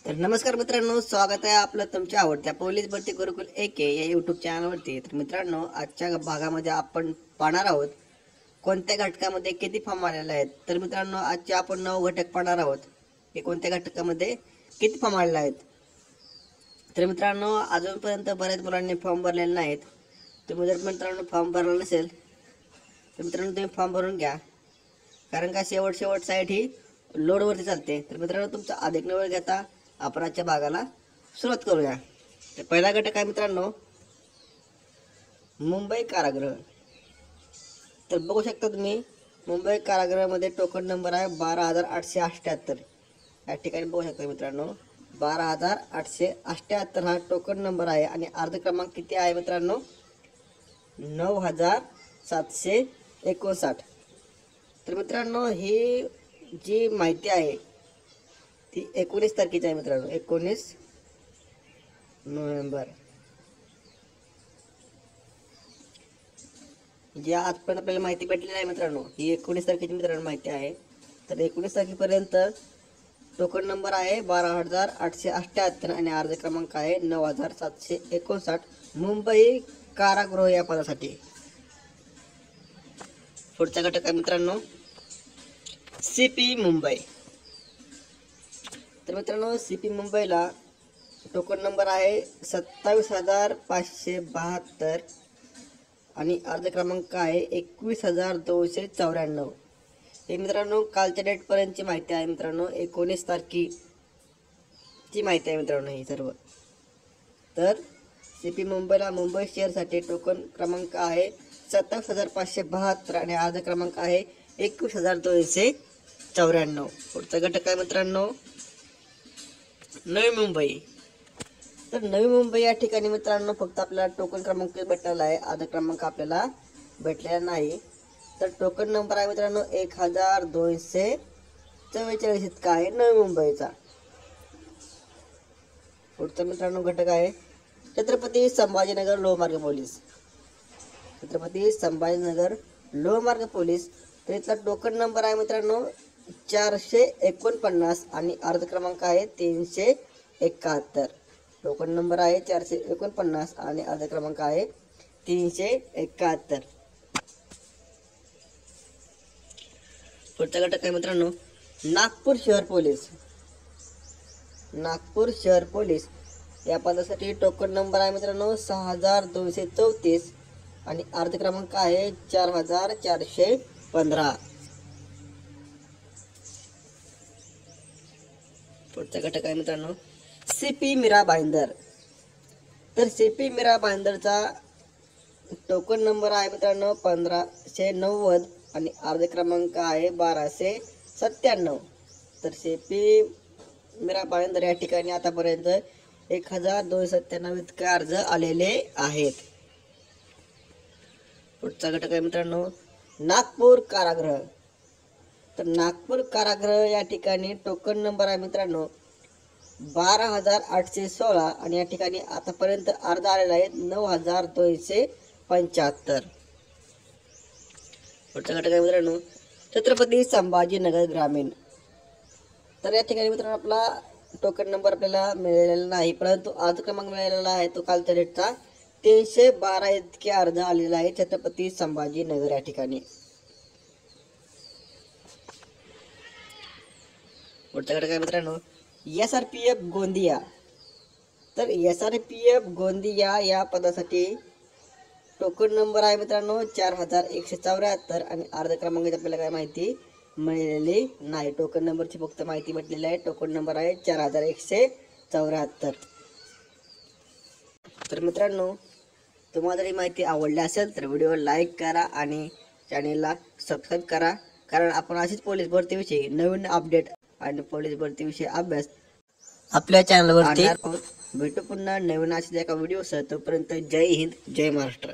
तर नमस्कार मित्रांनो, स्वागत आहे आपलं तुमच्या आवडत्या पोलीस भरती गुरुकुल AK या यूट्यूब चॅनलवरती। तर मित्रांनो, आजच्या भागामध्ये आपण पाहणार आहोत कोणत्या घटकामध्ये किती फॉर्म आलेले आहेत। तर मित्रांनो, आजचे आपण 9 घटक पाहणार आहोत की कोणत्या घटकामध्ये किती फॉर्म आलेले आहेत। तर मित्रांनो, अजूनपर्यंत बऱ्याच मुलांनी फॉर्म भरलेले नाहीत। तुम्ही जर मित्रांनो फॉर्म भरला नसेल तर मित्रांनो तुम्ही फॉर्म भरून घ्या, कारण का शेवट साईट ही लोडवरती चालते। तर मित्रांनो, तुमचा अधिक न वेळ घेता आपण आजच्या भागाला सुरुवात करूया। तर पहिला घटक आहे मित्रांनो मुंबई कारागृह। तर बघू शकता तुम्ही मुंबई कारागृहामध्ये टोकन नंबर आहे 12,878। या ठिकाणी बघू शकता मित्रांनो 12,878 हा टोकन नंबर आहे आणि अर्ज क्रमांक किती आहे मित्रांनो 9,759। तर मित्रांनो, ही जी माहिती आहे ती 19 तारखेची आहे मित्रांनो, 19 नोव्हेंबर। जी आजपर्यंत आपल्याला माहिती भेटलेली आहे मित्रांनो, ही 19 तारखेची मित्रांनो माहिती आहे। तर 19 तारखेपर्यंत टोकन नंबर आहे 12,878 आणि अर्ज क्रमांक आहे 9,759 मुंबई कारागृह या पदासाठी। पुढचा घटक आहे मित्रांनो CP मुंबई। तर मित्रांनो, CP मुंबईला टोकन नंबर आहे 27,572 आणि अर्ज क्रमांक आहे 21,294। हे मित्रांनो कालच्या डेटपर्यंतची माहिती आहे मित्रांनो, 19 तारखेची माहिती आहे मित्रांनो ही सर्व। तर CP मुंबईला मुंबई शहरसाठी टोकन क्रमांक आहे 27,572 आणि अर्ज क्रमांक आहे 21,294। पुढचा घटक आहे मित्रांनो नवी मुंबई। तर नवी मुंबई या ठिकाणी मित्रांनो फक्त आपल्याला टोकन क्रमांक भेटलेला आहे, अर्ज क्रमांक आपल्याला भेटलेला नाही। तर टोकन नंबर आहे मित्रांनो 1,244 इतका आहे नवी मुंबईचा। पुढचा मित्रांनो घटक आहे छत्रपती संभाजीनगर लोहमार्ग पोलीस। छत्रपती संभाजीनगर लोहमार्ग पोलीस, तर इथला टोकन नंबर आहे मित्रांनो 449 आणि अर्ज क्रमांक आहे 371। टोकन नंबर आहे 449 आणि अर्ज क्रमांक आहे 371। पुढचा घटक आहे मित्रांनो नागपूर शहर पोलीस। नागपूर शहर पोलीस या पदासाठी टोकन नंबर आहे मित्रांनो 6,234 आणि अर्ज क्रमांक आहे 4,415। पुढचा घटक आहे मित्रांनो CP मीरा भाईंदर। तर CP मीरा भाईंदरचा टोकन नंबर आहे मित्रांनो 1,590 आणि अर्ज क्रमांक आहे 1,297। तर CP मीरा भाईंदर या ठिकाणी आतापर्यंत 1,297 इतके अर्ज आलेले आहेत। पुढचा घटक आहे मित्रांनो नागपूर कारागृह। तर नागपूर कारागृह या ठिकाणी टोकन नंबर आहे मित्रांनो 12,816 आणि या ठिकाणी आतापर्यंत अर्ज आलेला आहे 9,275। पुढचा घटक आहे मित्रांनो छत्रपती संभाजीनगर ग्रामीण। तर या ठिकाणी मित्रांनो आपला टोकन नंबर आपल्याला मिळालेला नाही, परंतु अर्ज क्रमांक मिळालेला आहे तो कालच्या डेटचा 312 इतके अर्ज आलेला आहे छत्रपती संभाजीनगर या ठिकाणी। पुढचा घटक आहे मित्रांनो SRPF गोंदिया। तर SRPF गोंदिया या पदासाठी टोकन नंबर आहे मित्रांनो 4,174 आणि अर्ज क्रमांकाची आपल्याला काय माहिती मिळालेली नाही। टोकन नंबरची फक्त माहिती भेटलेली आहे, टोकन नंबर आहे 4,174। तर मित्रांनो, तुम्हाला जर ही माहिती आवडली असेल तर व्हिडिओ लाईक करा आणि चॅनेलला सबस्क्राईब करा, कारण आपण अशीच पोलीस भरतीविषयी नवीन अपडेट आणि पोलीस भरतीविषयी अभ्यास आपल्या चॅनलवरती भेटू पुन्हा नवीन अशाच एका व्हिडिओसह। तोपर्यंत जय हिंद, जय महाराष्ट्र।